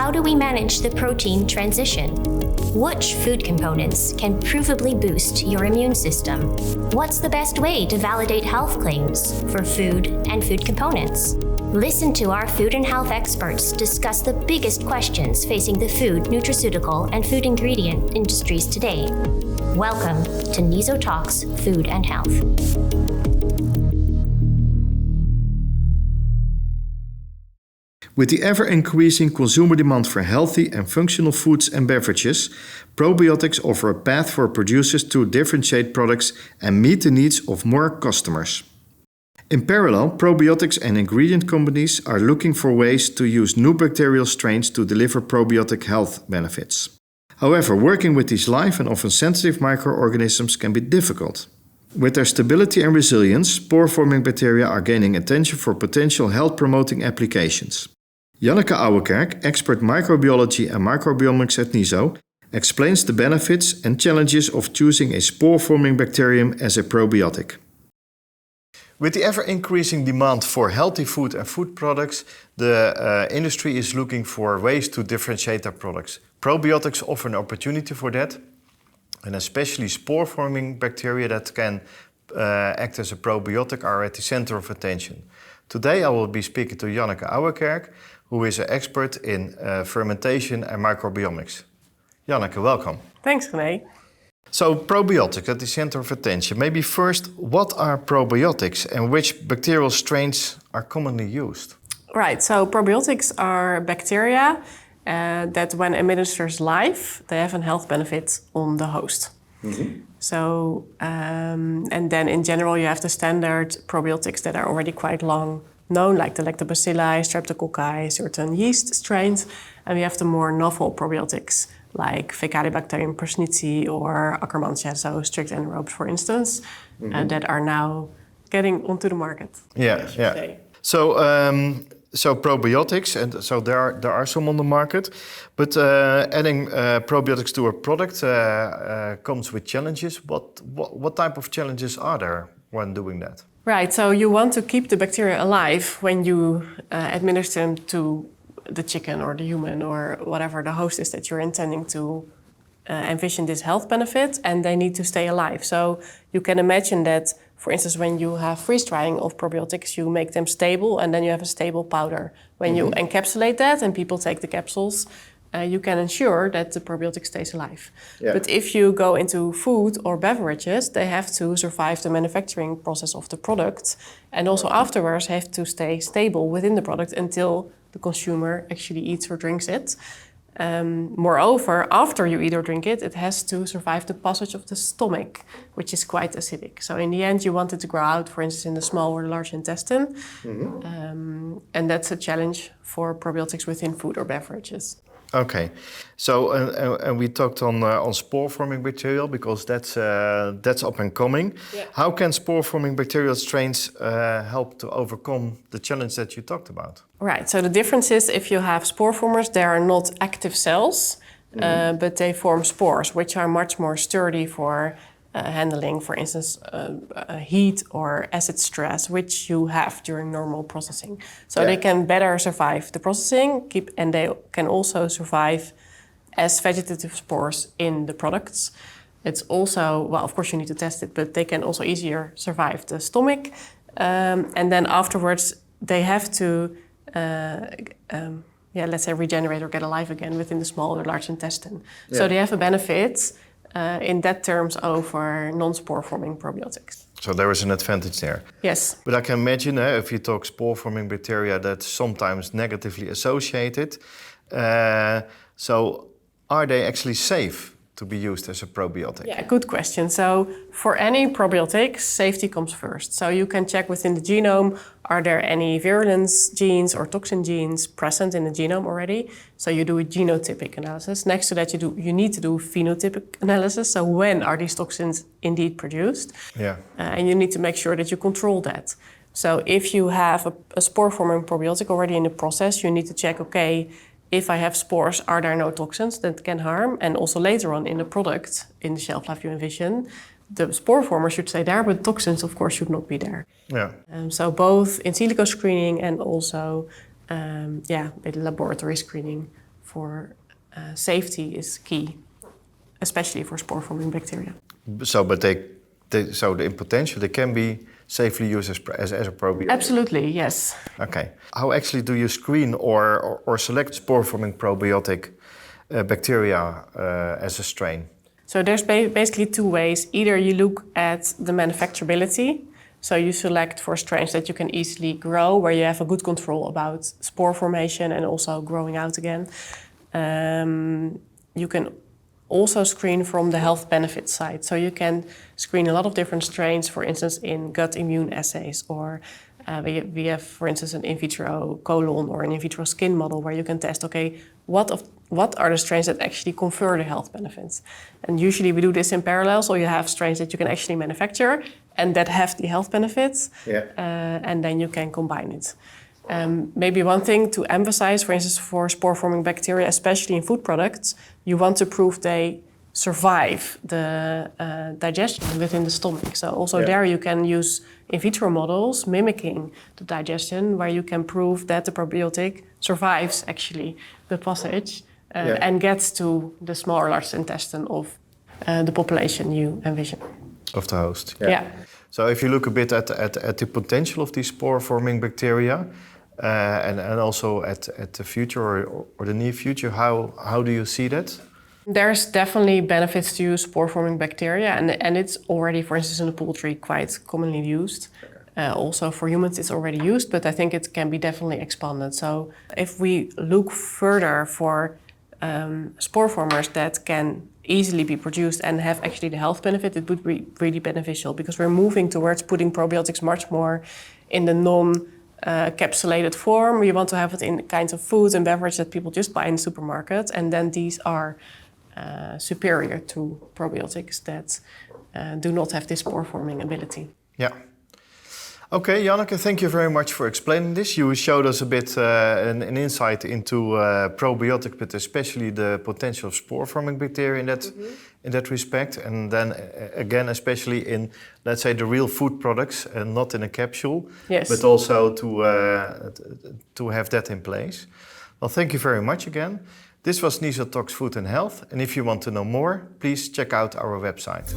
how do we manage the protein transition? Which food components can provably boost your immune system? What's the best way to validate health claims for food and food components? Listen to our food and health experts discuss the biggest questions facing the food, nutraceutical, and food ingredient industries today. Welcome to NIZO Talks Food and Health. With the ever-increasing consumer demand for healthy and functional foods and beverages, probiotics offer a path for producers to differentiate products and meet the needs of more customers. In parallel, probiotics and ingredient companies are looking for ways to use new bacterial strains to deliver probiotic health benefits. However, working with these live and often sensitive microorganisms can be difficult. With their stability and resilience, spore-forming bacteria are gaining attention for potential health-promoting applications. Janneke Ouwerkerk, expert microbiology and microbiomics at NIZO, explains the benefits and challenges of choosing a spore-forming bacterium as a probiotic. With the ever-increasing demand for healthy food and food products, the industry is looking for ways to differentiate their products. Probiotics offer an opportunity for that, and especially spore-forming bacteria that can act as a probiotic are at the center of attention. Today I will be speaking to Janneke Ouwerkerk, who is an expert in fermentation and microbiomics. Janneke, welcome. Thanks, René. So, probiotics at the center of attention. Maybe first, what are probiotics and which bacterial strains are commonly used? Right, so probiotics are bacteria that when administered live, they have a health benefit on the host. Mm-hmm. So, and then in general, you have the standard probiotics that are already quite long known, like the lactobacilli, streptococci, certain yeast strains, and we have the more novel probiotics, like Fecalibacterium persnitzii or Akkermansia, so strict anaerobes, for instance, that are now getting onto the market. Yeah. So probiotics, and so there are some on the market, but adding probiotics to a product comes with challenges. What type of challenges are there when doing that? Right, so you want to keep the bacteria alive when you administer them to the chicken or the human or whatever the host is that you're intending to envision this health benefit, and they need to stay alive. So you can imagine that, for instance, when you have freeze drying of probiotics, you make them stable and then you have a stable powder. When you encapsulate that and people take the capsules, you can ensure that the probiotic stays alive. Yeah. But if you go into food or beverages, they have to survive the manufacturing process of the product, and also afterwards have to stay stable within the product until the consumer actually eats or drinks it. Moreover, after you eat or drink it, it has to survive the passage of the stomach, which is quite acidic. So in the end, you want it to grow out, for instance, in the small or large intestine. And that's a challenge for probiotics within food or beverages. Okay, so and we talked on spore-forming bacterial because that's up and coming. Yeah. How can spore-forming bacterial strains help to overcome the challenge that you talked about? Right. So the difference is if you have spore formers, they are not active cells, but they form spores, which are much more sturdy for handling, for instance, heat or acid stress, which you have during normal processing. So they can better survive the processing, and they can also survive as vegetative spores in the products. It's also, well, of course you need to test it, but they can also easier survive the stomach. And then afterwards, they have to, let's say regenerate or get alive again within the small or large intestine. Yeah. So they have a benefit in that terms over non-spore-forming probiotics. So there is an advantage there. Yes. But I can imagine if you talk spore-forming bacteria, that's sometimes negatively associated. So are they actually safe to be used as a probiotic? Yeah, good question. So for any probiotics, safety comes first. So you can check within the genome, are there any virulence genes or toxin genes present in the genome already? So you do a genotypic analysis. Next to that, you need to do phenotypic analysis. So when are these toxins indeed produced? Yeah. And you need to make sure that you control that. So if you have a spore-forming probiotic already in the process, you need to check, okay, if I have spores, are there no toxins that can harm? And also later on in the product, in the shelf life you envision, the spore former should stay there, but toxins, of course, should not be there. Yeah. So both in silico screening and also with laboratory screening for safety is key, especially for spore-forming bacteria. So, but in potential, they can be safely used as a probiotic? Absolutely, yes. Okay. How actually do you screen or select spore-forming probiotic bacteria as a strain? So there's basically two ways. Either you look at the manufacturability, so you select for strains that you can easily grow, where you have a good control about spore formation and also growing out again. You can also screen from the health benefit side. So you can screen a lot of different strains, for instance, in gut immune assays, or we have, for instance, an in vitro colon or an in vitro skin model where you can test, okay, what are the strains that actually confer the health benefits? And usually we do this in parallel, so you have strains that you can actually manufacture and that have the health benefits, and then you can combine it. Maybe one thing to emphasize, for instance, for spore-forming bacteria, especially in food products, you want to prove they survive the digestion within the stomach. So also there you can use in vitro models mimicking the digestion, where you can prove that the probiotic survives actually the passage and gets to the small or large intestine of the population you envision. Of the host. Yeah. So if you look a bit at the potential of these spore-forming bacteria, and also at the future or the near future, how do you see that? There's definitely benefits to use spore-forming bacteria, and it's already, for instance, in the poultry, quite commonly used. Also for humans, it's already used, but I think it can be definitely expanded. So if we look further for spore formers that can easily be produced and have actually the health benefit, it would be really beneficial, because we're moving towards putting probiotics much more in the non-capsulated form. We want to have it in kinds of foods and beverages that people just buy in the supermarket, and then these are superior to probiotics that do not have this spore-forming ability. Yeah. Okay, Janneke, thank you very much for explaining this. You showed us a bit an insight into probiotics, but especially the potential of spore-forming bacteria in that respect. And then again, especially in, let's say, the real food products, and not in a capsule, but also to have that in place. Well, thank you very much again. This was NIZO Talks Food and Health, and if you want to know more, please check out our website.